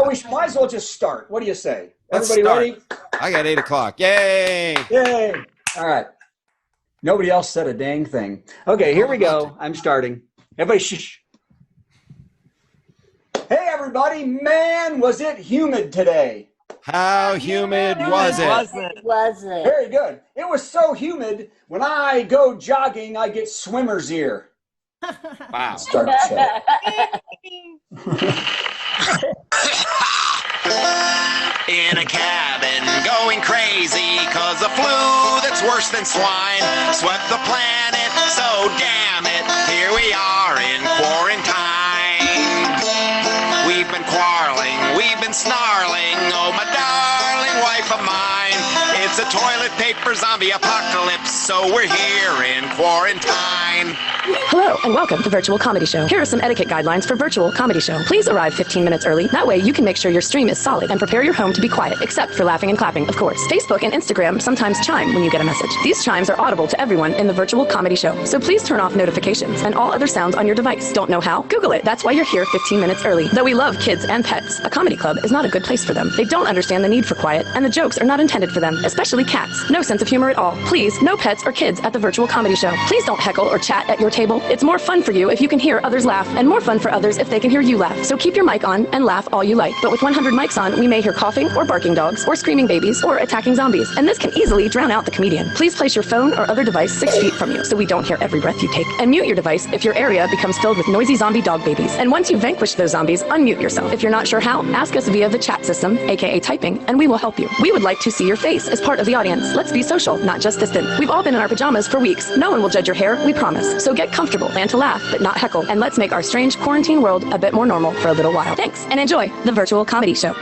Well, we might as well just start. What do you say? Everybody ready? I got 8 o'clock. Yay! Yay! All right. Nobody else said a dang thing. Okay, here we go. I'm starting. Everybody shh. Hey, everybody. Man, was it humid today? How humid was it? Was it? Very good. It was so humid, when I go jogging, I get swimmer's ear. Wow. Start the show. In a cabin, going crazy, 'cause a flu that's worse than swine swept the planet, so damn it, here we are in quarantine. We've been quarreling, we've been snarling, oh my darling wife of mine. It's a toilet paper zombie apocalypse, so we're here in quarantine. Hello and welcome to Virtual Comedy Show. Here are some etiquette guidelines for Virtual Comedy Show. Please arrive 15 minutes early. That way you can make sure your stream is solid and prepare your home to be quiet, except for laughing and clapping, of course. Facebook and Instagram sometimes chime when you get a message. These chimes are audible to everyone in the Virtual Comedy Show, so please turn off notifications and all other sounds on your device. Don't know how? Google it. That's why you're here 15 minutes early. Though we love kids and pets, a comedy club is not a good place for them. They don't understand the need for quiet, and the jokes are not intended for them, especially cats. No sense of humor at all. Please, no pets or kids at the Virtual Comedy Show. Please don't heckle or chat at your table. It's more fun for you if you can hear others laugh, and more fun for others if they can hear you laugh. So keep your mic on and laugh all you like. But with 100 mics on, we may hear coughing or barking dogs or screaming babies or attacking zombies, and this can easily drown out the comedian. Please place your phone or other device 6 feet from you so we don't hear every breath you take, and mute your device if your area becomes filled with noisy zombie dog babies. And once you vanquish those zombies, unmute yourself. If you're not sure how, ask us via the chat system, aka typing, and we will help you. We would like to see your face as part of the audience. Let's be social, not just distant. We've all been in our pajamas for weeks. No one will judge your hair, we promise. So get comfortable, plan to laugh, but not heckle, and let's make our strange quarantine world a bit more normal for a little while. Thanks, and enjoy the Virtual Comedy Show.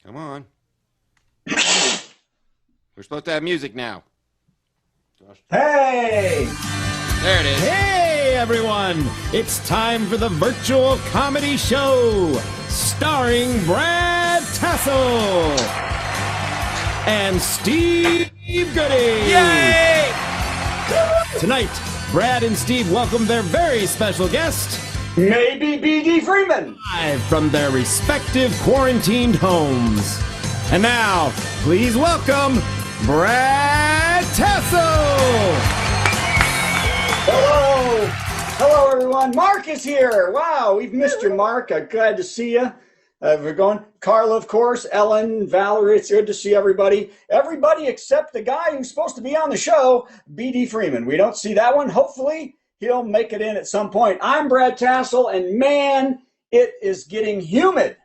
Come on. We're supposed to have music now. Hey! There it is. Hey everyone! It's time for the Virtual Comedy Show, starring Brad Tassell and Steve Goody. Yay! Tonight, Brad and Steve welcome their very special guest, Maybe BD Freeman. live from their respective quarantined homes. And now, please welcome Brad Tassell. Hello. Hello, everyone. Mark is here. Wow, we've missed you, Mark. I'm glad to see you. We're going. Carla, of course, Ellen, Valerie. It's good to see everybody. Everybody except the guy who's supposed to be on the show, BD Freeman. We don't see that one. Hopefully, he'll make it in at some point. I'm Brad Tassell, and man, it is getting humid.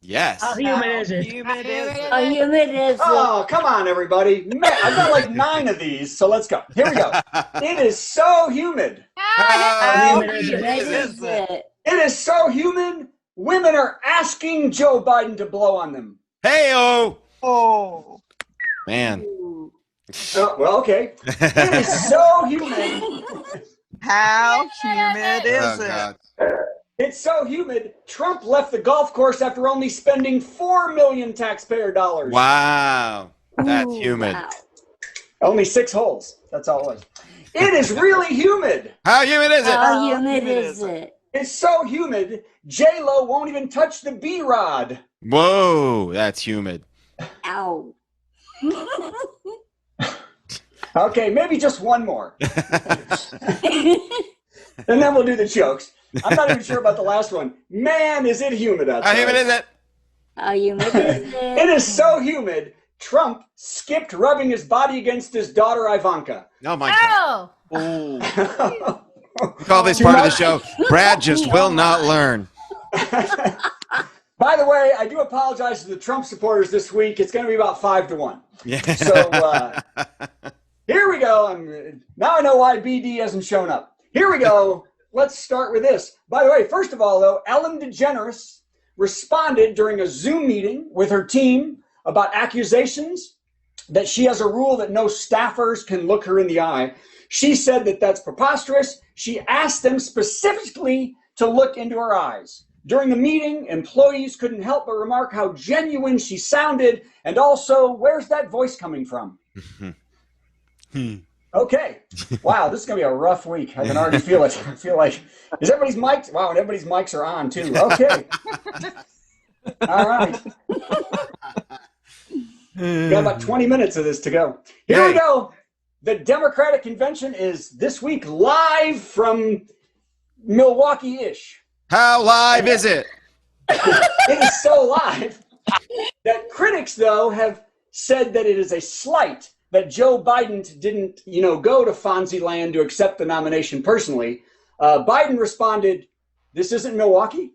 Yes. How humid is it? Humid is it? How humid is it? Oh, come on, everybody. Man, I've got like 9 of these, so let's go. Here we go. It is so humid. How humid is it? It is so humid, women are asking Joe Biden to blow on them. Hey-oh. Oh. Man. Oh, well, okay. It is so humid. How humid is Oh, it? God. It's so humid, Trump left the golf course after only spending $4 million taxpayer dollars. Wow. That's Ooh, humid. wow. Only 6 holes. That's all it was. It is really humid. How humid is it? How humid is it? It's so humid, J-Lo won't even touch the B-Rod. Whoa, that's humid. Ow. Okay, maybe just one more. And then we'll do the jokes. I'm not even sure about the last one. Man, is it humid outside. How humid is it? How humid is It it? is so humid, Trump skipped rubbing his body against his daughter Ivanka. Oh, my God. Oh, We call this part of the show, Brad just will not learn. By the way, I do apologize to the Trump supporters this week. It's going to be about 5-1. Yeah. So here we go. Now I know why BD hasn't shown up. Here we go. Let's start with this. By the way, first of all, though, Ellen DeGeneres responded during a Zoom meeting with her team about accusations that she has a rule that no staffers can look her in the eye. She said that that's preposterous. She asked them specifically to look into her eyes. During the meeting, employees couldn't help but remark how genuine she sounded, and also, where's that voice coming from? Okay. Wow, this is going to be a rough week. I can already feel it. I feel like, is everybody's mics? Wow, and everybody's mics are on, too. Okay. All right. We got about 20 minutes of this to go. Here we go. The Democratic Convention is this week live from Milwaukee-ish. How live is it? It is so live that critics, though, have said that it is a slight that Joe Biden didn't, go to Fonzieland to accept the nomination personally. Biden responded, "This isn't Milwaukee."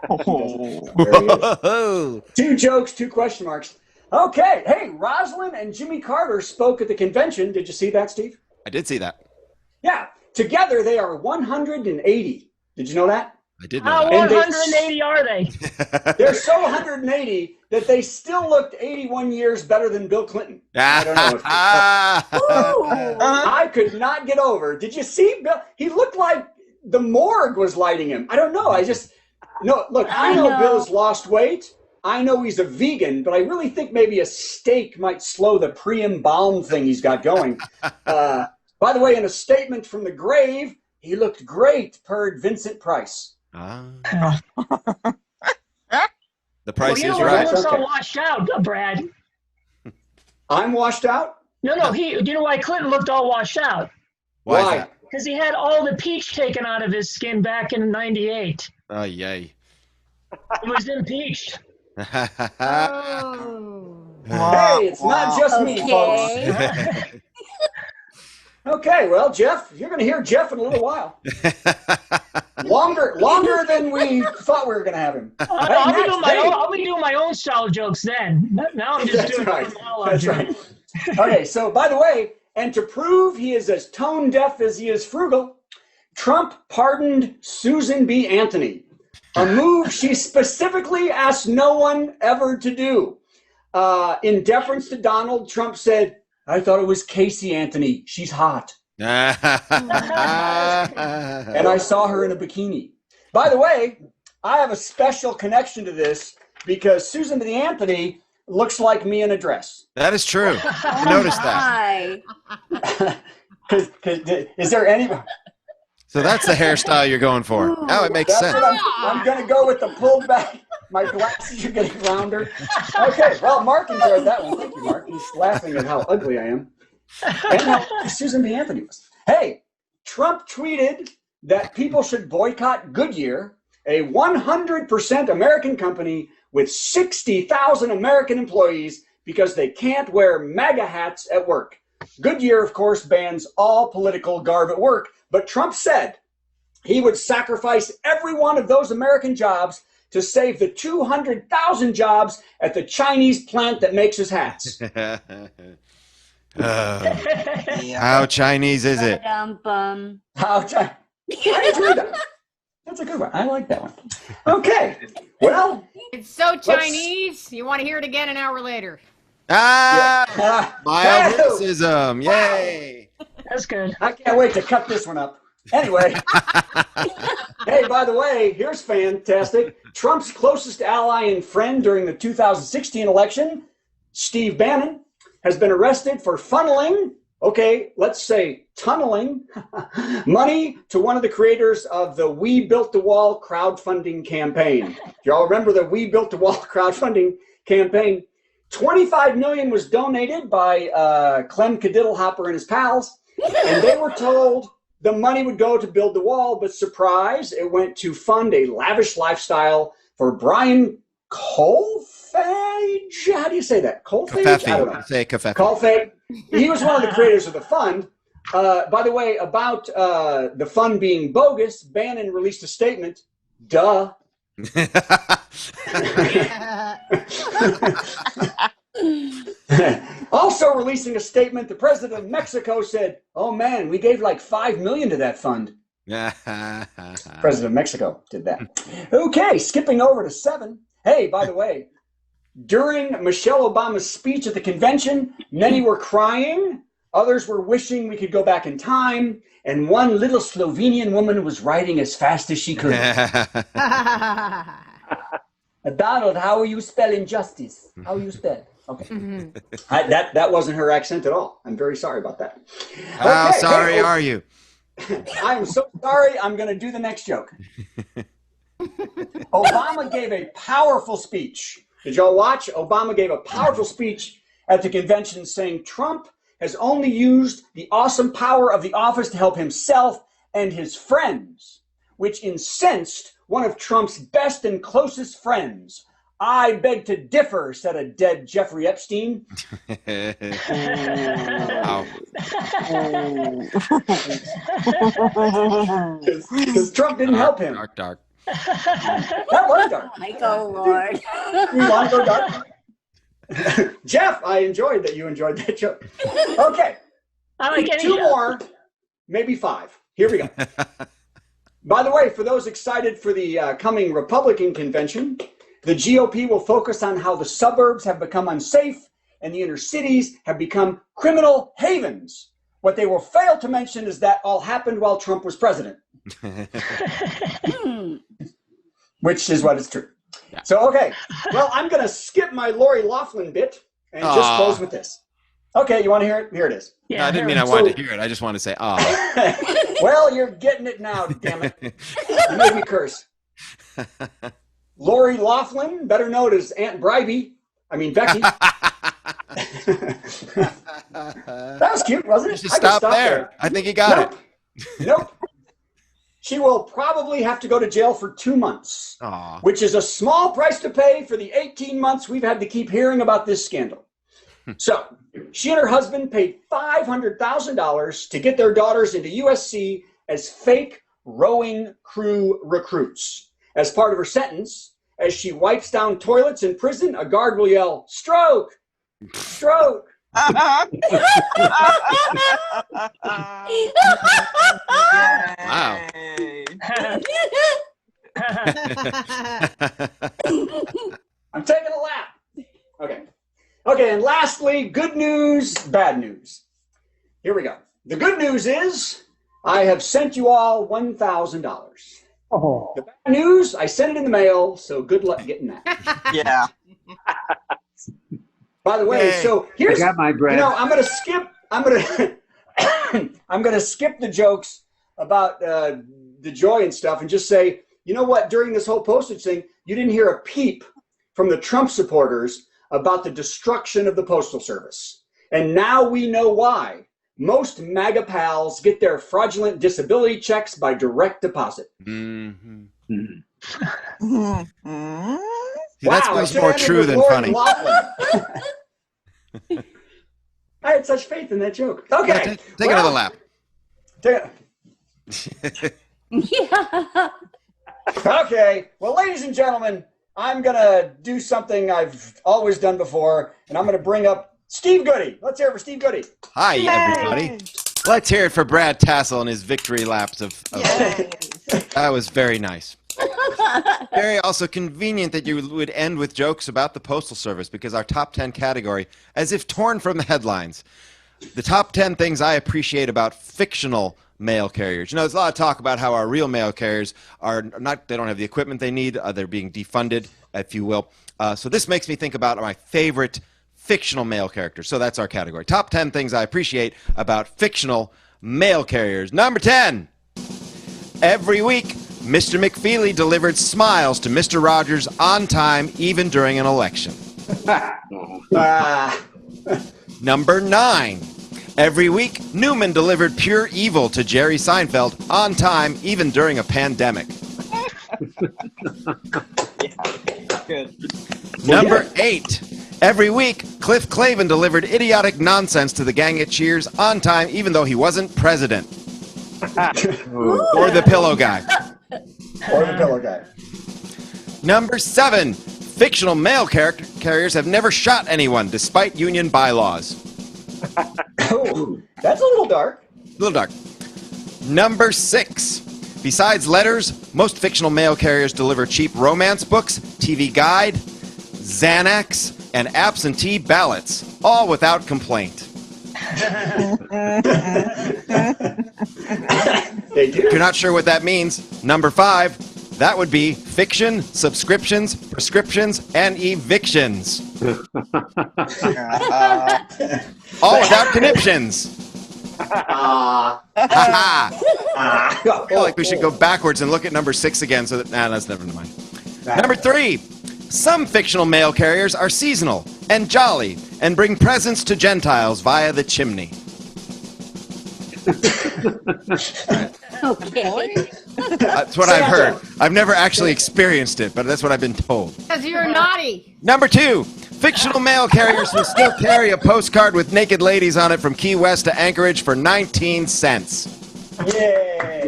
Whoa. 2 jokes, 2 question marks. Okay. Hey, Rosalind and Jimmy Carter spoke at the convention. Did you see that, Steve? I did see that. Yeah. Together, they are 180. Did you know that? I did know How that. 180 are they? They're so 180 that they still looked 81 years better than Bill Clinton. I don't know. I could not get over. Did you see Bill? He looked like the morgue was lighting him. I don't know. Look, I know Bill's lost weight. I know he's a vegan, but I really think maybe a steak might slow the pre-embalmed thing he's got going. By the way, in a statement from the grave, he looked great, purred Vincent Price. The price is He right. looks all washed out, Brad. I'm washed out? No. Do you know why Clinton looked all washed out? Why? Is that? Because he had all the peach taken out of his skin back in '98. Oh, yay. He was impeached. Hey, it's not just me, folks. Okay, well, Jeff, you're going to hear Jeff in a little while. Longer than we thought we were going to have him. I'll be doing my own style jokes then. Now I'm just doing right. monologue. That's right. Okay, so by the way, and to prove he is as tone deaf as he is frugal, Trump pardoned Susan B. Anthony, a move she specifically asked no one ever to do. In deference to Donald, Trump said, "I thought it was Casey Anthony. She's hot." And I saw her in a bikini. By the way, I have a special connection to this because Susan B. Anthony looks like me in a dress. That is true. I noticed that. Is there any... So that's the hairstyle you're going for. Now it makes sense. I'm going to go with the pulled back. My glasses are getting rounder. Okay, well, Mark enjoyed that one. Thank you, Mark. He's laughing at how ugly I am. And how Susan B. Anthony was. Hey, Trump tweeted that people should boycott Goodyear, a 100% American company with 60,000 American employees, because they can't wear MAGA hats at work. Goodyear, of course, bans all political garb at work, but Trump said he would sacrifice every one of those American jobs to save the 200,000 jobs at the Chinese plant that makes his hats. How Chinese is it? How Chinese? I enjoy that. That's a good one. I like that one. Okay. Well, it's so Chinese. You want to hear it again an hour later. Mild racism. Yay. That's good. I can't wait to cut this one up. Anyway. Hey, by the way, here's fantastic. Trump's closest ally and friend during the 2016 election, Steve Bannon, has been arrested for funneling, let's say tunneling, money to one of the creators of the We Built the Wall crowdfunding campaign. If you all remember the We Built the Wall crowdfunding campaign, $25 million was donated by Clem Cadiddlehopper and his pals, and they were told the money would go to build the wall, but surprise, it went to fund a lavish lifestyle for Brian Colfage. How do you say that? Colfage? I don't know. Say Covfefe. Colfage. He was one of the creators of the fund. By the way, about the fund being bogus, Bannon released a statement. Duh. Also releasing a statement, the president of Mexico said, "Oh man, we gave like $5 million to that fund." President of Mexico did that. Okay, skipping over to 7. Hey, by the way, during Michelle Obama's speech at the convention, many were crying, others were wishing we could go back in time, and one little Slovenian woman was writing as fast as she could. Donald, how are you spelling justice? How are you spell? Okay. That wasn't her accent at all. I'm very sorry about that. How sorry are you? I'm so sorry. I'm going to do the next joke. Obama gave a powerful speech. Did y'all watch? Obama gave a powerful speech at the convention saying Trump has only used the awesome power of the office to help himself and his friends, which incensed one of Trump's best and closest friends. I beg to differ, said a dead Jeffrey Epstein. Because Trump didn't help him. Dark. That was dark. Oh, Lord. You want to go dark? Jeff, I enjoyed that you enjoyed that joke. Okay. I like any Two joke. more, maybe 5. Here we go. By the way, for those excited for the coming Republican convention, the GOP will focus on how the suburbs have become unsafe and the inner cities have become criminal havens. What they will fail to mention is that all happened while Trump was president. Which is what is true. Yeah. So, okay. Well, I'm going to skip my Lori Loughlin bit and just close with this. Okay, you want to hear it? Here it is. Yeah, no, I didn't mean I wanted to hear it. I just wanted to say, Well, you're getting it now, damn it. You made me curse. Lori Loughlin, better known as Aunt Becky. That was cute, wasn't it? You should stop there. I think you got it. Nope. She will probably have to go to jail for 2 months, which is a small price to pay for the 18 months we've had to keep hearing about this scandal. So she and her husband paid $500,000 to get their daughters into USC as fake rowing crew recruits. As part of her sentence, as she wipes down toilets in prison, a guard will yell, "Stroke! Stroke!" Wow. I'm taking a lap. Okay, and lastly, good news, bad news. Here we go. The good news is I have sent you all $1,000. Oh. The bad news, I sent it in the mail, so good luck getting that. Yeah. By the way, so here's, I got my bread. I'm going to skip the jokes about the joy and stuff and just say, you know what, during this whole postage thing, you didn't hear a peep from the Trump supporters about the destruction of the Postal Service. And now we know why. Most MAGA pals get their fraudulent disability checks by direct deposit. Mm-hmm. Mm-hmm. See, that's much more true than funny. I had such faith in that joke. Okay. Take another lap. Yeah. Okay. Well, ladies and gentlemen, I'm going to do something I've always done before, and I'm going to bring up Steve Goody. Let's hear it for Steve Goody. Hi, everybody. Let's hear it for Brad Tassell and his victory laps of That was very nice. Very also convenient that you would end with jokes about the Postal Service, because our top 10 category, as if torn from the headlines, the top 10 things I appreciate about fictional mail carriers. You know, there's a lot of talk about how our real mail carriers are not, they don't have the equipment they need, they're being defunded, if you will. So this makes me think about my favorite fictional mail characters. So that's our category. Top 10 things I appreciate about fictional mail carriers. Number 10. Every week, Mr. McFeely delivered smiles to Mr. Rogers on time, even during an election. Number 9. Every week, Newman delivered pure evil to Jerry Seinfeld on time, even during a pandemic. Good. Number 8. Every week, Cliff Clavin delivered idiotic nonsense to the gang at Cheers on time, even though he wasn't president. Or the pillow guy. Or the pillow guy. Number 7. Fictional mail carriers have never shot anyone, despite union bylaws. Oh, that's a little dark. A little dark. Number 6. Besides letters, most fictional mail carriers deliver cheap romance books, TV Guide, Xanax, and absentee ballots, all without complaint. They do. If you're not sure what that means, number 5. That would be fiction, subscriptions, prescriptions, and evictions. All without conniptions. I feel like we should go backwards and look at number 6 again. So that that's never mind. Number 3. Some fictional mail carriers are seasonal and jolly and bring presents to Gentiles via the chimney. Okay. That's what I've heard. I've never actually experienced it, but that's what I've been told. Because you're naughty. Number 2. Fictional mail carriers will still carry a postcard with naked ladies on it from Key West to Anchorage for 19 cents. Yay!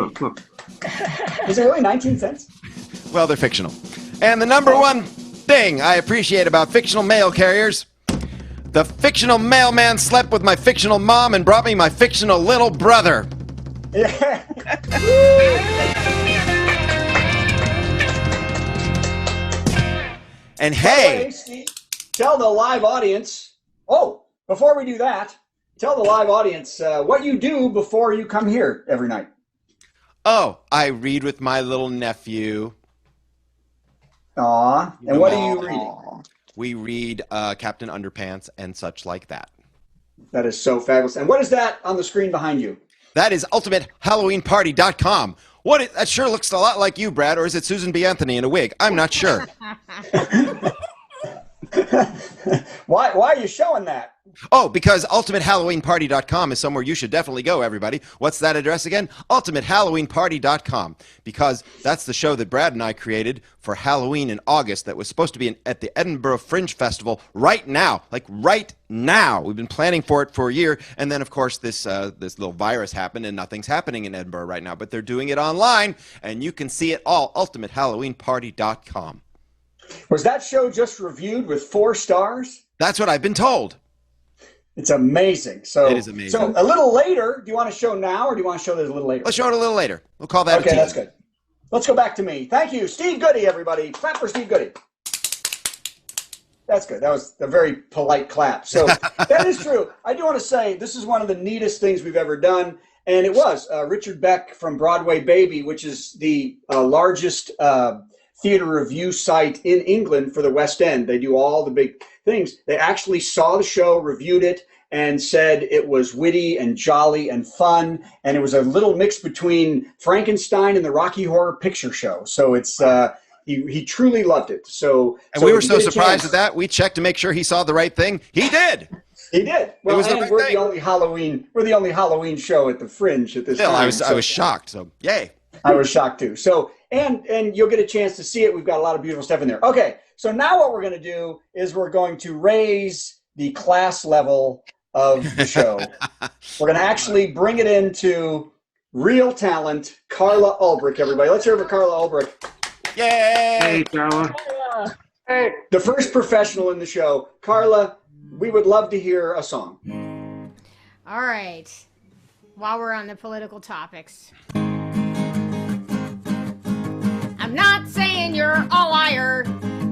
Is it really 19 cents? Well, they're fictional. And the number 1 thing I appreciate about fictional mail carriers: the fictional mailman slept with my fictional mom and brought me my fictional little brother. Yeah. And By the hey, way, Steve, tell the live audience. Oh, before we do that, tell the live audience what you do before you come here every night. oh, I read with my little nephew. Aw. And what are you reading? We read Captain Underpants and such like that. That is so fabulous. And what is that on the screen behind you? That is ultimatehalloweenparty.com. That sure looks a lot like you, Brad, or is it Susan B. Anthony in a wig? I'm not sure. Why are you showing that? Oh, because ultimatehalloweenparty.com is somewhere you should definitely go, everybody. What's that address again? ultimatehalloweenparty.com, because that's the show that Brad and I created for Halloween in August that was supposed to be at the Edinburgh Fringe Festival right now. Like right now. We've been planning for it for a year, and then, of course, this little virus happened, and nothing's happening in Edinburgh right now, but they're doing it online, and you can see it all, ultimatehalloweenparty.com. Was that show just reviewed with 4 stars? That's what I've been told. It's amazing. So It is amazing. So a little later, do you want to show now or do you want to show this a little later? Let's show it a little later. We'll call that a Okay, tease. that's good. Let's go back to me. Thank you, Steve Goody, everybody. Clap for Steve Goody. That's good. That was a very polite clap. So that is true. I do want to say this is one of the neatest things we've ever done. And it was Richard Beck from Broadway Baby, which is the largest theater review site in England for the West End. They do all the big things. They actually saw the show, reviewed it, and said it was witty and jolly and fun. And it was a little mix between Frankenstein and the Rocky Horror Picture Show. So it's he truly loved it. And we were so surprised at that. We checked to make sure he saw the right thing. He did. He did. Well, was and we're the only Halloween. We're the only Halloween show at the Fringe at this time. I was shocked. So yay. I was shocked too. So and you'll get a chance to see it. We've got a lot of beautiful stuff in there. Okay. So now what we're going to do is we're going to raise the class level of the show. We're going to actually bring it into real talent. Carla Ulbrich, everybody. Let's hear it for Carla Ulbrich. Yay! Hey, Carla. Hey. The first professional in the show. Carla, we would love to hear a song. All right. While we're on the political topics. I'm not saying you're a liar,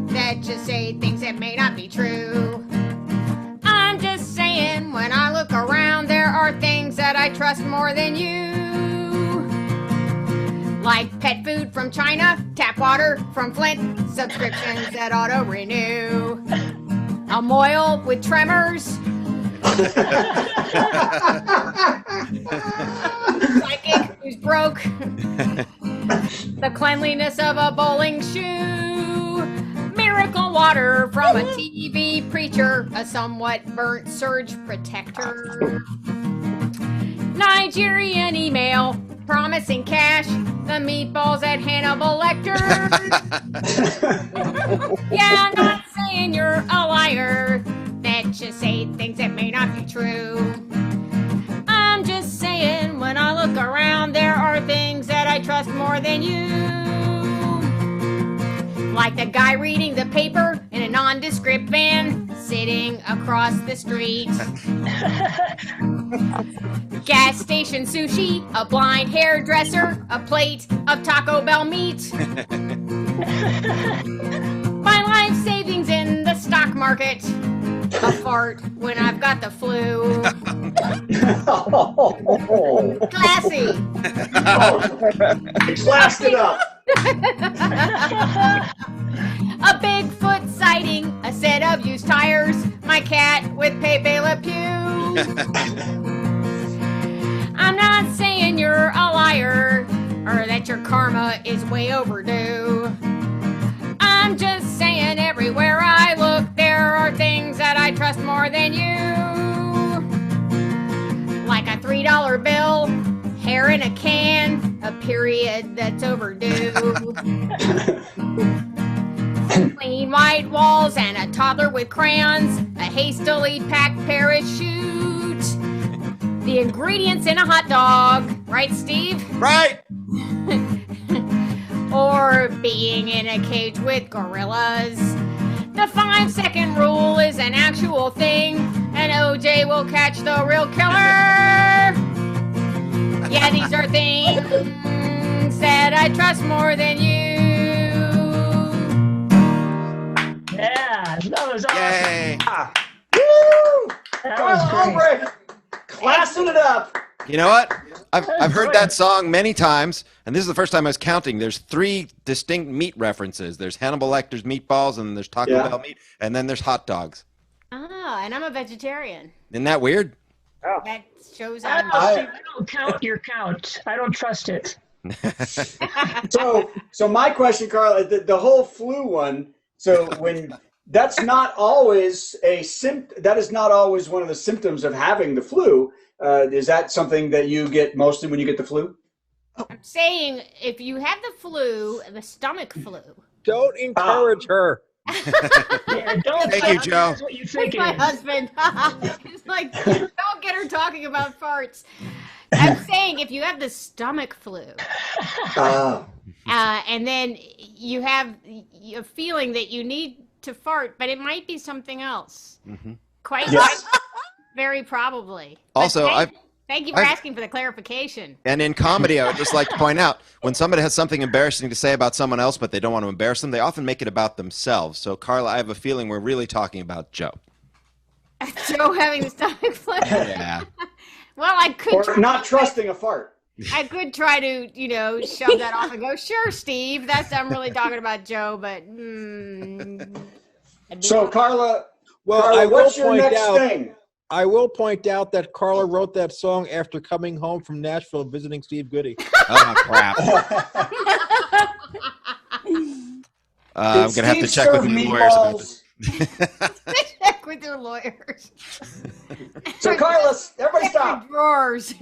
that you say things that may not be true. I'm just saying when I look around, there are things that I trust more than you. Like pet food from China, tap water from Flint, subscriptions that auto-renew. A moil with tremors. Psychic who's broke. The cleanliness of a bowling shoe. Miracle water from a TV preacher. A somewhat burnt surge protector. Nigerian email promising cash. The meatballs at Hannibal Lecter. Yeah, I'm not saying you're a liar, that you say things that may not be true. I'm just saying when I look around, there are things that I trust more than you. Like the guy reading the paper in a nondescript van, sitting across the street. Gas station sushi, a blind hairdresser, a plate of Taco Bell meat. My life savings in the stock market, a fart when I've got the flu. Classy. Classed it up. A Bigfoot sighting, a set of used tires, my cat with Pepe Le Pew. I'm not saying you're a liar or that your karma is way overdue. I'm just saying everywhere I look, there are things that I trust more than you. Like a $3 bill, hair in a can, a period that's overdue. Clean white walls and a toddler with crayons, a hastily packed parachute. The ingredients in a hot dog, right, Steve? Right. Or being in a cage with gorillas. The 5-second rule is an actual thing, and OJ will catch the real killer. Yeah, these are things that I trust more than you. Yeah, that was awesome. Yay. Woo! That was Carla great. Ulbrich, classing it up. You know what? I've heard that song many times, and this is the first time I was counting. There's 3 distinct meat references. There's Hannibal Lecter's meatballs, and there's Taco Bell meat, and then there's hot dogs. Ah, and I'm a vegetarian. Isn't that weird? That shows I I'm. don't count your count. I don't trust it. So my question, Carla, the whole flu one. So when that's not always that is not always one of the symptoms of having the flu. Is that something that you get mostly when you get the flu? I'm saying if you have the flu, the stomach flu. Don't encourage her. Yeah, don't Thank you, Joe. That's what you think My it is. husband. He's like, don't get her talking about farts. I'm saying if you have the stomach flu, and then you have a feeling that you need to fart, but it might be something else. Mm-hmm. Quite Yes. very probably. But Also, thank you for asking for the clarification. And in comedy, I would just like to point out, when somebody has something embarrassing to say about someone else, but they don't want to embarrass them, they often make it about themselves. So, Carla, I have a feeling we're really talking about Joe. Joe having the stomach flu. Yeah. Well, I could Or not trusting a fart. I could try to, shove that off and go, sure, Steve. I'm really talking about Joe, but. So, Carla, Well, Carla, I will what's your point next out. thing? I will point out that Carla wrote that song after coming home from Nashville visiting Steve Goody. Oh, crap. I'm going to have to check with your lawyers about this. Check with your lawyers. So, Carla, everybody stop. Drawers.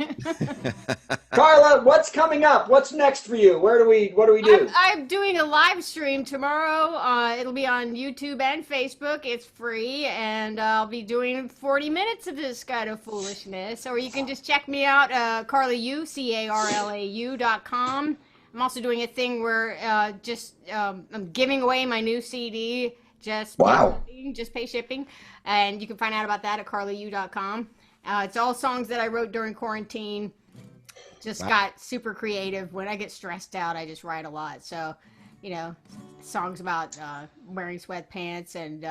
Carla, what's coming up? What's next for you? What do we do? I'm doing a live stream tomorrow. It'll be on YouTube and Facebook. It's free, and I'll be doing 40 minutes of this kind of foolishness. Or you can just check me out, CarlaU, CarlaU.com. I'm also doing a thing where I'm giving away my new CD. Just pay shipping, and you can find out about that at CarlaU.com. It's all songs that I wrote during quarantine. Got super creative. When I get stressed out, I just write a lot. So, songs about wearing sweatpants and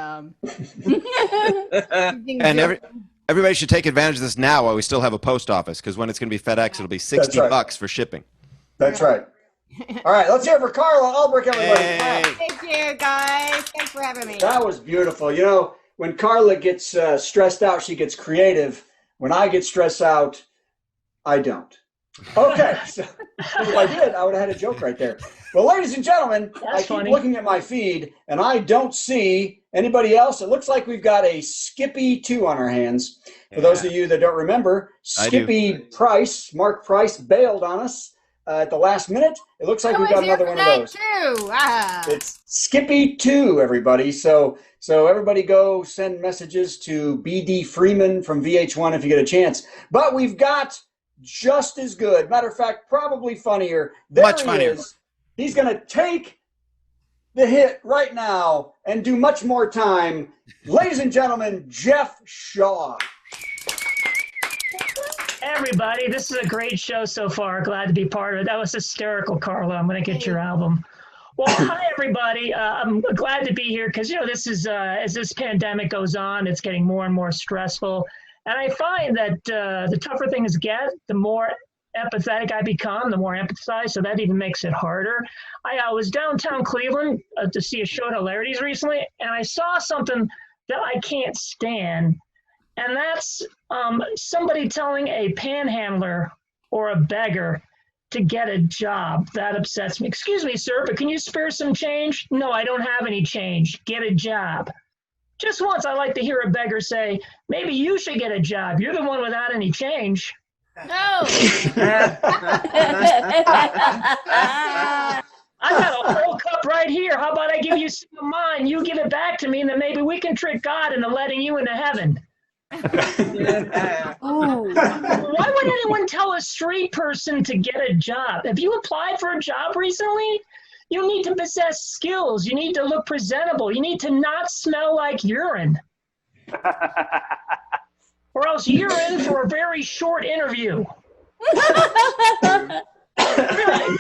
And everybody should take advantage of this now while we still have a post office, because when it's going to be FedEx, it'll be $60 for shipping. That's right. All right, let's hear it for Carla Ulbrich, everybody. Hey. Thank you, guys. Thanks for having me. That was beautiful. When Carla gets stressed out, she gets creative. When I get stressed out, I don't. Okay, so if I did, I would have had a joke right there. Well, ladies and gentlemen, I keep looking at my feed, and I don't see anybody else. It looks like we've got a Skippy 2 on our hands. For those of you that don't remember, Skippy Mark Price, bailed on us at the last minute. It looks like we've got another one of those. Too. It's Skippy 2, everybody. So everybody go send messages to BD Freeman from VH1 if you get a chance. But we've got just as good, matter of fact, probably funnier. Much funnier. He's going to take the hit right now and do much more time. Ladies and gentlemen, Jeff Shaw. Everybody, this is a great show so far. Glad to be part of it. That was hysterical, Carla. I'm going to get your album. Well, hi, everybody. I'm glad to be here because, this is, as this pandemic goes on, it's getting more and more stressful. And I find that the tougher things get, the more empathetic I become, the more empathize, so that even makes it harder. I was downtown Cleveland to see a show at Hilarities recently, and I saw something that I can't stand, and that's somebody telling a panhandler or a beggar to get a job. That upsets me. Excuse me, sir, but can you spare some change? No, I don't have any change. Get a job. Just once, I like to hear a beggar say, maybe you should get a job. You're the one without any change. No. I got a whole cup right here. How about I give you some of mine? You give it back to me, and then maybe we can trick God into letting you into heaven. Why would anyone tell a street person to get a job? Have you applied for a job recently? You need to possess skills. You need to look presentable. You need to not smell like urine. Or else you're in for a very short interview. Really?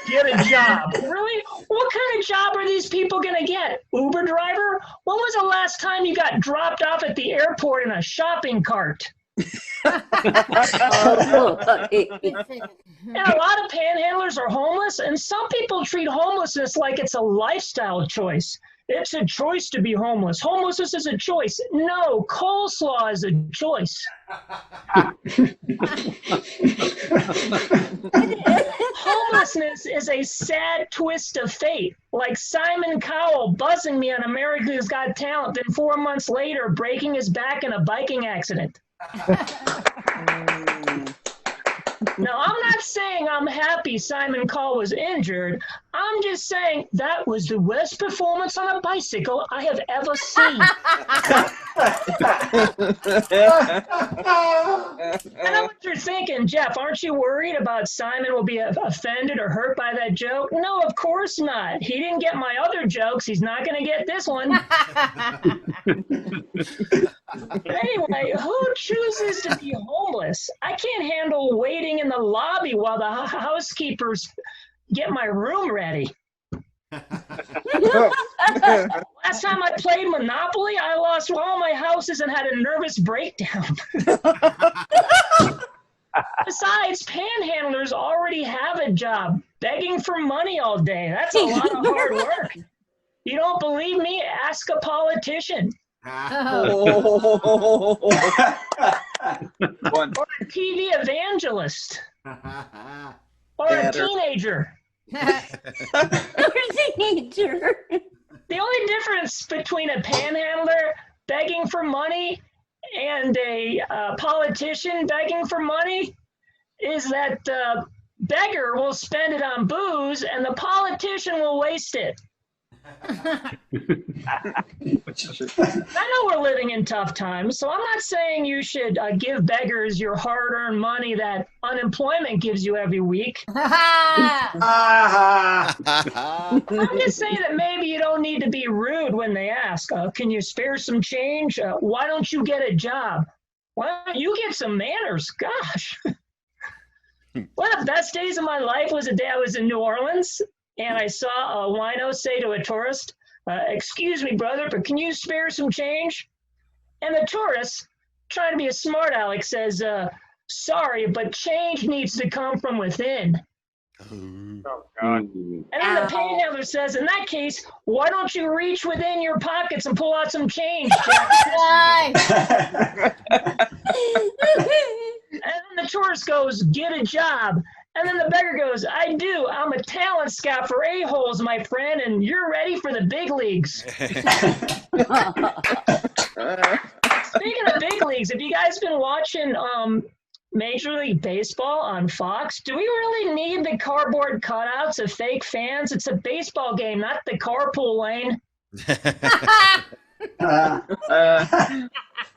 Get a job. Really? What kind of job are these people going to get? Uber driver? When was the last time you got dropped off at the airport in a shopping cart? And a lot of panhandlers are homeless, and some people treat homelessness like it's a lifestyle choice. It's a choice to be homeless. Homelessness is a choice. No, coleslaw is a choice. Homelessness is a sad twist of fate, like Simon Cowell buzzing me on America's Got Talent, then 4 months later breaking his back in a biking accident. Now, I'm not saying I'm happy Simon Cowell was injured. I'm just saying that was the worst performance on a bicycle I have ever seen. I know what you're thinking, Jeff. Aren't you worried about Simon will be offended or hurt by that joke? No, of course not. He didn't get my other jokes. He's not going to get this one. Anyway, who chooses to be homeless? I can't handle waiting in the lobby while the housekeepers get my room ready. Last time I played Monopoly, I lost all my houses and had a nervous breakdown. Besides, panhandlers already have a job, begging for money all day. That's a lot of hard work. You don't believe me? Ask a politician. Or a TV evangelist. Or a teenager. The only difference between a panhandler begging for money and a politician begging for money is that the beggar will spend it on booze and the politician will waste it. I know we're living in tough times, so I'm not saying you should give beggars your hard-earned money that unemployment gives you every week. I'm just saying that maybe you don't need to be rude when they ask, can you spare some change? Why don't you get a job? Why don't you get some manners? Gosh. One of the best days of my life was the day I was in New Orleans, and I saw a wino say to a tourist, excuse me, brother, but can you spare some change? And the tourist, trying to be a smart aleck, says, sorry, but change needs to come from within. Oh, God. And then the panhandler says, in that case, why don't you reach within your pockets and pull out some change, Jack? And then the tourist goes, get a job. And then the beggar goes, I do. I'm a talent scout for a-holes, my friend, and you're ready for the big leagues. Speaking of big leagues, have you guys been watching Major League Baseball on Fox? Do we really need the cardboard cutouts of fake fans? It's a baseball game, not the carpool lane.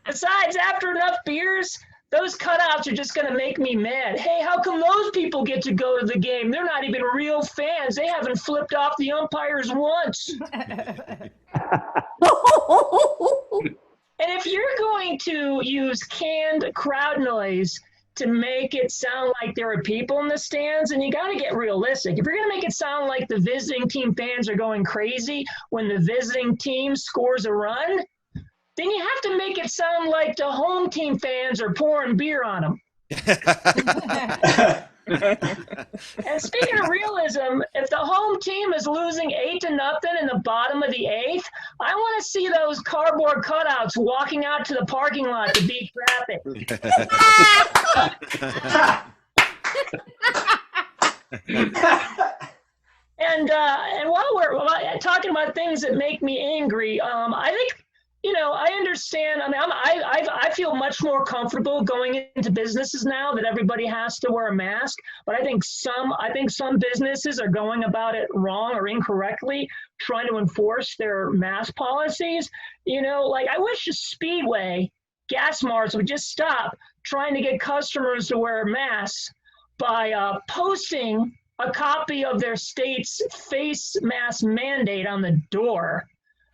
Besides, after enough beers, those cutouts are just going to make me mad. Hey, how come those people get to go to the game? They're not even real fans. They haven't flipped off the umpires once. And if you're going to use canned crowd noise to make it sound like there are people in the stands, and you got to get realistic. If you're going to make it sound like the visiting team fans are going crazy when the visiting team scores a run, then you have to make it sound like the home team fans are pouring beer on them. And speaking of realism, if the home team is losing 8-0 in the bottom of the 8th, I want to see those cardboard cutouts walking out to the parking lot to beat traffic. And while we're talking about things that make me angry, I think, I understand. I mean, I feel much more comfortable going into businesses now that everybody has to wear a mask. But I think some businesses are going about it wrong or incorrectly, trying to enforce their mask policies. I wish the Speedway gas marts would just stop trying to get customers to wear masks by posting a copy of their state's face mask mandate on the door.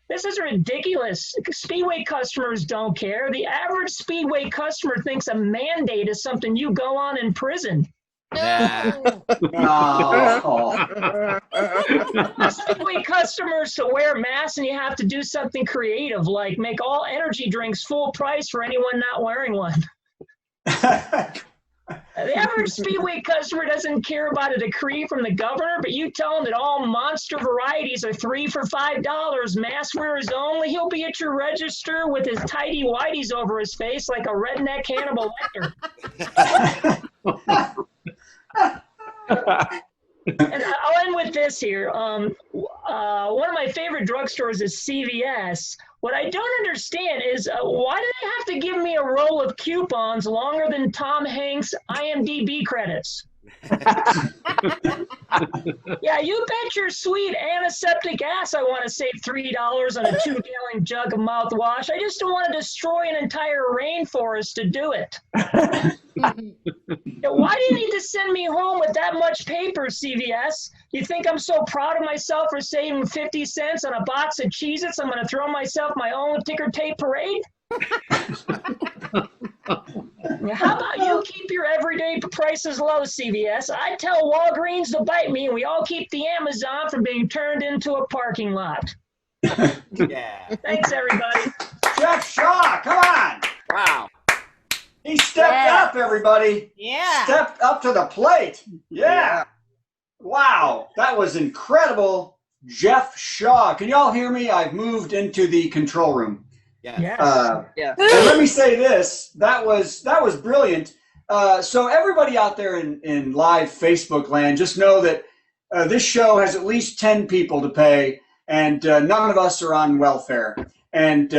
This is ridiculous. Speedway customers don't care. The average Speedway customer thinks a mandate is something you go on in prison. Speedway customers to wear masks, and you have to do something creative, like make all energy drinks full price for anyone not wearing one. The average Speedway customer doesn't care about a decree from the governor, but you tell him that all Monster varieties are 3 for $5, mask wearers only. He'll be at your register with his tighty whities over his face like a redneck Hannibal Lecter. And I'll end with this here. One of my favorite drugstores is CVS. What I don't understand is why do they have to give me a roll of coupons longer than Tom Hanks' IMDb credits? Yeah, you bet your sweet antiseptic ass I want to save $3 on a 2-gallon jug of mouthwash. I just don't want to destroy an entire rainforest to do it. Why do you need to send me home with that much paper, CVS? You think I'm so proud of myself for saving 50 cents on a box of Cheez-Its I'm going to throw myself my own ticker tape parade? How about you keep your everyday prices low, CVS? I tell Walgreens to bite me, and we all keep the Amazon from being turned into a parking lot. Yeah. Thanks, everybody. Jeff Shaw, come on. Wow. He stepped up, everybody. Yeah. Stepped up to the plate. Yeah. Wow, that was incredible. Jeff Shaw. Can y'all hear me? I've moved into the control room. Yes. Yeah. And let me say this, that was brilliant. So everybody out there in live Facebook land, just know that this show has at least 10 people to pay, and none of us are on welfare. And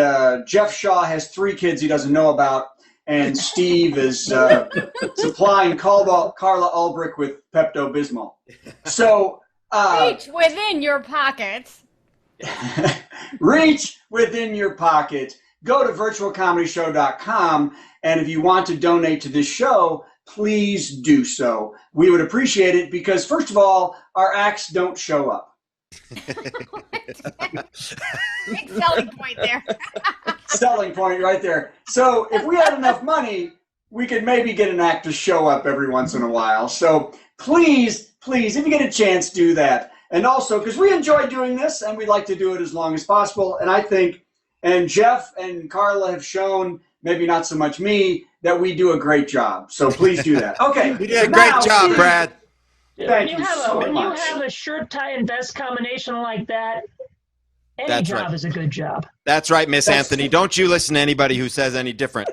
Jeff Shaw has 3 kids he doesn't know about, and Steve is supplying Carla Ulbrich with Pepto-Bismol. So reach within your pockets. Reach within your pocket. Go to virtualcomedyshow.com, and if you want to donate to this show, please do so. We would appreciate it because, first of all, our acts don't show up. Big selling point there. Selling point right there. So if we had enough money, we could maybe get an act to show up every once in a while. So please, if you get a chance, do that. And also, because we enjoy doing this, and we'd like to do it as long as possible. And I think, and Jeff and Carla have shown, maybe not so much me, that we do a great job. So please do that. Okay. You did a great job, Steve, Brad. Thank you so when much. you have a shirt, tie, and vest combination like that, any That's job right. is a good job. That's right, Miss Anthony. Don't you listen to anybody who says any different.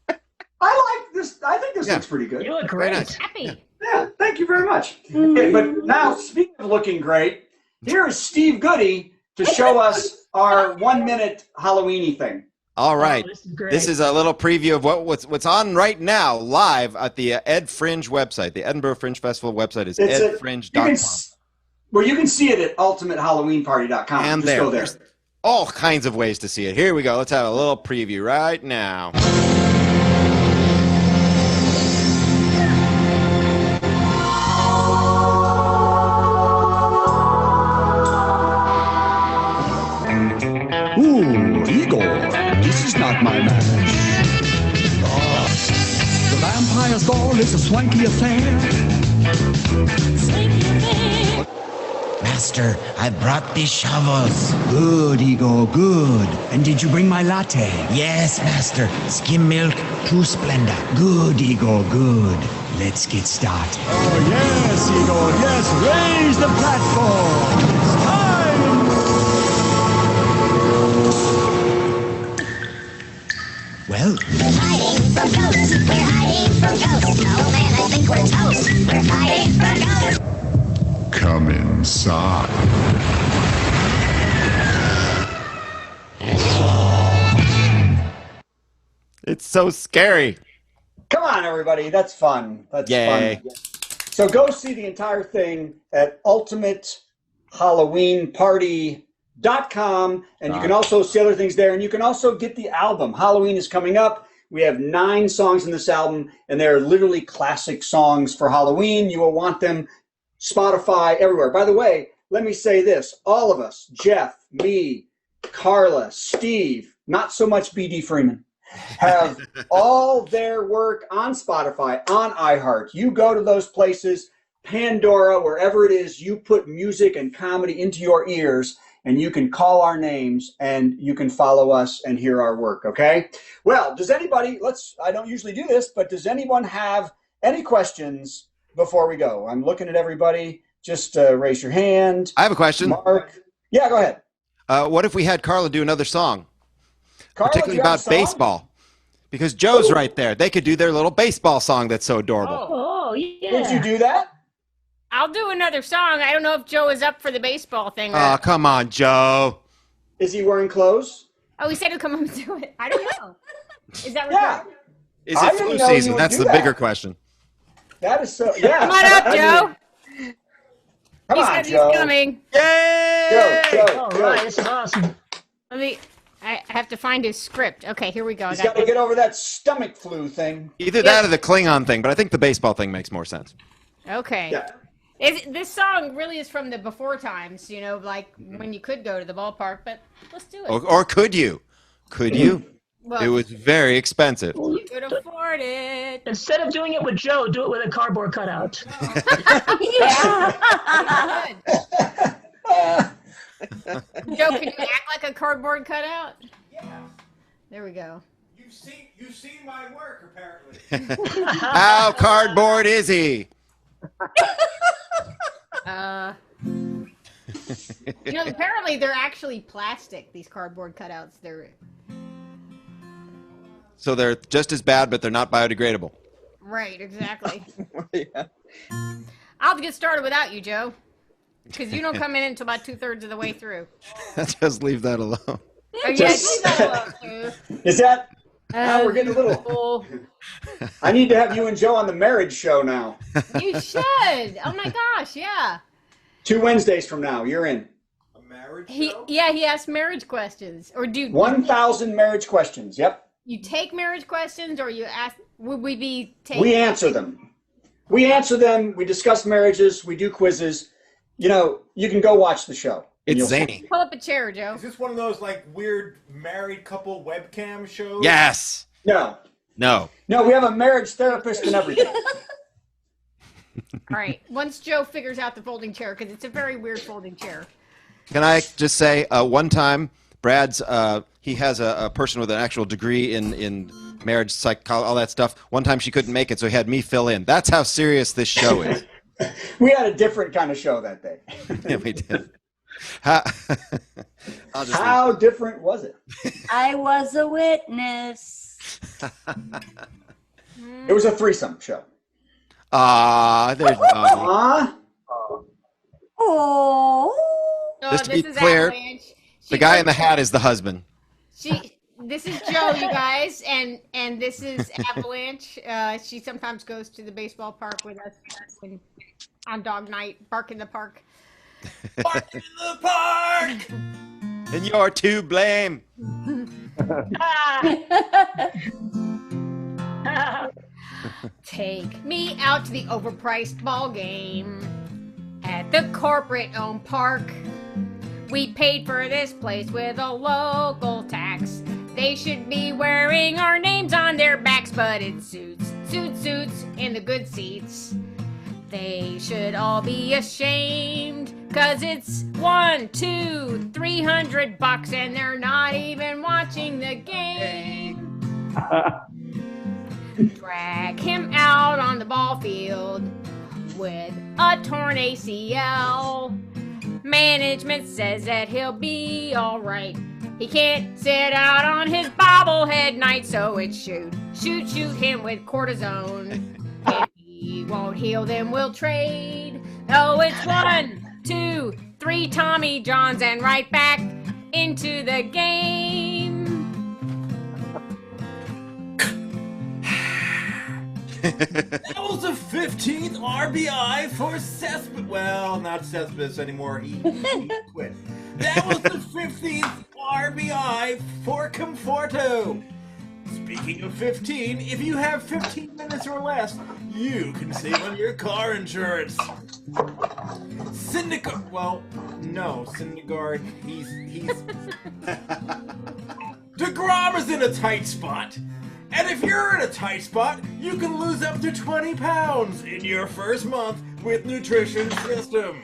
I like this. I think this looks pretty good. You look great. nice. Happy. Yeah, thank you very much. Okay, but now, speaking of looking great, here is Steve Goody to show us our 1-minute Halloweeny thing. All right. Oh, this is great. This is a little preview of what's on right now live at the Ed Fringe website. The Edinburgh Fringe Festival website is edfringe.com. You can see it at ultimatehalloweenparty.com. And Just go there. there's all kinds of ways to see it. Here we go. Let's have a little preview right now. Ooh, Igor, this is not my match. The vampire's ball is a swanky affair. Master, I brought the shovels. Good, Igor, good. And did you bring my latte? Yes, Master. Skim milk, true splendor. Good, Igor, good. Let's get started. Oh, yes, Igor, yes. Raise the platform. It's time. Well, We're hiding from ghosts. We're hiding from ghosts. Oh man, I think we're toast. We're hiding from ghosts. Come inside. It's so scary. Come on, everybody. That's fun. That's Yay. fun. So go see the entire thing at ultimatehalloweenparty.com. And you can also see other things there. And you can also get the album. Halloween is coming up. We have 9 songs in this album, and they're literally classic songs for Halloween. You will want them Spotify, everywhere. By the way, let me say this. All of us, Jeff, me, Carla, Steve, not so much BD Freeman, have all their work on Spotify, on iHeart. You go to those places, Pandora, wherever it is, you put music and comedy into your ears, and you can call our names, and you can follow us and hear our work, okay? Well, does anybody, I don't usually do this, but does anyone have any questions before we go? I'm looking at everybody. Just raise your hand. I have a question. Mark. Yeah, go ahead. What if we had Carla do another song? Carla, particularly do you have about a song? baseball. Because Joe's right there. They could do their little baseball song that's so adorable. Oh, yeah. Would you do that? I'll do another song. I don't know if Joe is up for the baseball thing. Oh, come on, Joe. Is he wearing clothes? Oh, he said he'll come up and do it. I don't know. Is that Yeah. required? Is I it didn't flu know you season? would That's do the that. bigger question. That is so, yeah. Come on up, I mean, Joe. Come He on, said Joe. he's coming. Yay! Joe, All Joe. right, this is awesome. I have to find his script. Okay, here we go. He's got to get over that stomach flu thing. Either that or the Klingon thing, but I think the baseball thing makes more sense. Okay. Yeah. This song really is from the before times, you know, like when you could go to the ballpark, but let's do it. Or could you? Could you? Well, It was very expensive. you could afford it. Instead of doing it with Joe, do it with a cardboard cutout. Yeah. Joe, can you act like a cardboard cutout? Yeah. There we go. You've seen my work, apparently. How cardboard is he? You know, apparently they're actually plastic, these cardboard cutouts. So they're just as bad, but they're not biodegradable. Right, exactly. Yeah. I'll get started without you, Joe. Because you don't come in until about 2/3 of the way through. Just leave that alone. Oh, yeah, Just- leave that alone, too. Is that? Now we're getting a little. Cool. I need to have you and Joe on the marriage show now. You should. Oh my gosh, yeah. 2 Wednesdays from now, you're in. A marriage He asked marriage questions. Or do 1,000 marriage questions. Yep. you take marriage questions, or you ask? Would we be taking? We answer them. We answer them. We discuss marriages. We do quizzes. You know, you can go watch the show. It's You'll see. zany. Pull up a chair, Joe. Is this one of those like weird married couple webcam shows? Yes. No. No. No, we have a marriage therapist and everything. All right. Once Joe figures out the folding chair, because it's a very weird folding chair. Can I just say, one time, Brad's, he has a person with an actual degree in marriage psychology, all that stuff. One time she couldn't make it, so he had me fill in. That's how serious this show is. We had a different kind of show that day. Yeah, we did. How different was it? I was a witness. It was a threesome show. There's Oh. Just to be is clear, Avalanche. the guy in the hat is the husband. This is Joe, you guys, and this is Avalanche. She sometimes goes to the baseball park with us on dog night, bark in the park. Bark in the park! And you're to blame. Take me out to the overpriced ball game at the corporate-owned park. We paid for this place with a local tax. They should be wearing our names on their backs, but it's suits in the good seats. They should all be ashamed, 'cause 'cause it's $300 and they're not even watching the game. Drag him out on the ball field with a torn ACL. Management says that he'll be alright. He can't sit out on his bobblehead night, so it's shoot him with cortisone. If he won't heal, then we'll trade. Oh, it's 1, 2, 3 Tommy Johns and right back into the game. That was the 15th RBI for Cespedes. Well, not Cespedes anymore. He quit. That was the 15th RBI for Conforto. Speaking of 15, if you have 15 minutes or less, you can save on your car insurance. Syndergaard. Well, no, Syndergaard. He's. DeGrom is in a tight spot. And if you're in a tight spot, you can lose up to 20 pounds in your first month with Nutrition System.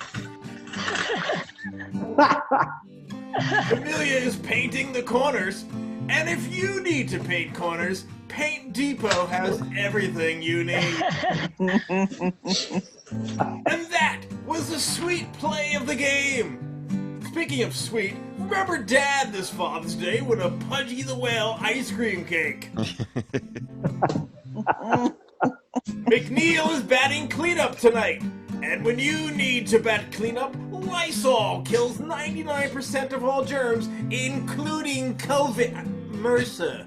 Amelia is painting the corners, and if you need to paint corners, Paint Depot has everything you need. And that was the sweet play of the game. Speaking of sweet, remember Dad this Father's Day with a Pudgy the Whale ice cream cake. McNeil is batting cleanup tonight. And when you need to bat cleanup, Lysol kills 99% of all germs, including COVID. MRSA.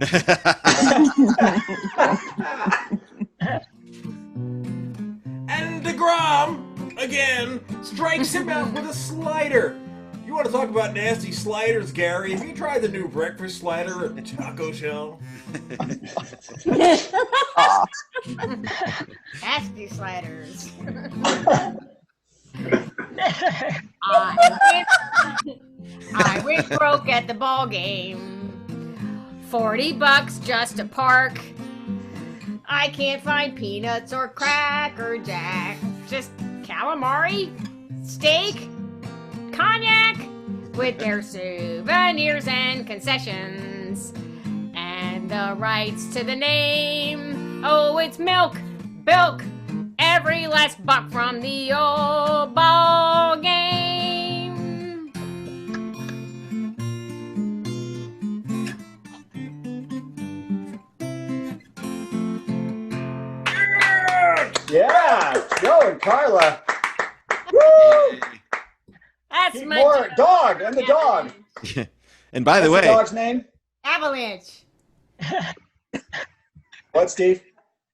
And DeGrom, again, strikes him out with a slider. You want to talk about nasty sliders, Gary? Have you tried the new breakfast slider at the Taco Shell? Nasty sliders. I went broke at the ball game. $40 just to park. I can't find peanuts or Cracker Jack. Just calamari, steak, cognac, with their souvenirs and concessions. And the rights to the name. Oh, it's milk, bilk, every last buck from the old ball game. Yeah, Joe and Carla. Woo! That's Keep my more dog and the dog. And by the What's way, the dog's name? Avalanche. What, Steve?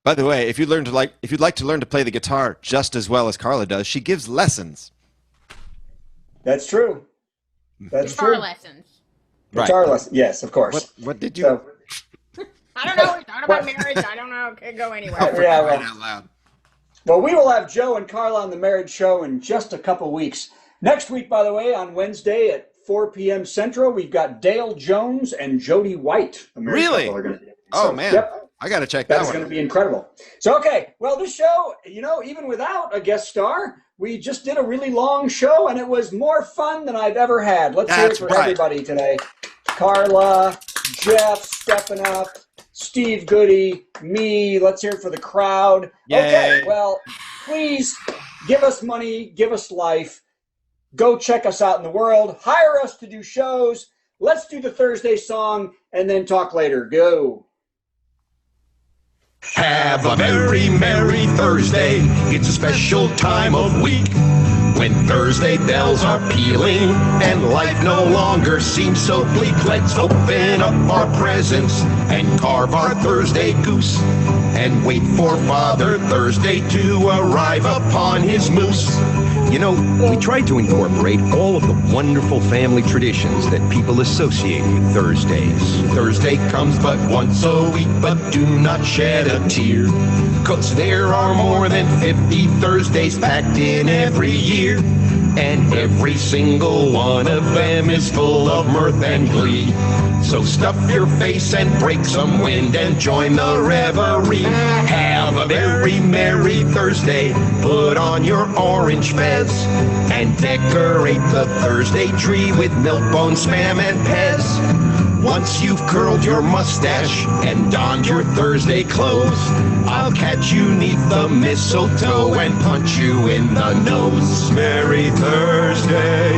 By the way, if you'd like to learn to play the guitar just as well as Carla does, she gives lessons. That's true. That's Guitar true. lessons. Guitar lessons. Yes, of course. What did you? So, I don't know. We're talking about marriage. I don't know. Could go anywhere. yeah, Right out loud. well, we will have Joe and Carla on the Marriage Show in just a couple weeks. Next week, by the way, on Wednesday at 4 p.m. Central, we've got Dale Jones and Jody White. The married Really? couple are gonna be. Oh So, man, Yep. I gotta check that That's one. going to be incredible. So, okay. Well, this show, even without a guest star, we just did a really long show, and it was more fun than I've ever had. Let's hear it That's for right. everybody today. Carla, Jeff stepping up, Steve Goody, me. Let's hear it for the crowd. Yay. Okay. Well, please give us money, give us life. Go check us out in the world. Hire us to do shows. Let's do the Thursday song and then talk later. Go. Have a very merry Thursday. It's a special time of week when Thursday bells are pealing and life no longer seems so bleak. Let's open up our presents and carve our Thursday goose and wait for Father Thursday to arrive upon his moose. You know, we tried to incorporate all of the wonderful family traditions that people associate with Thursdays. Thursday comes but once a week, but do not shed a tear, 'cause there are more than 50 Thursdays packed in every year. and every single one of them is full of mirth and glee. So stuff your face and break some wind and join the revelry. Have a very merry Thursday, put on your orange fez, and decorate the Thursday tree with milk, bone, spam, and Pez. Once you've curled your mustache and donned your Thursday clothes, I'll catch you 'neath the mistletoe and punch you in the nose. Merry Thursday,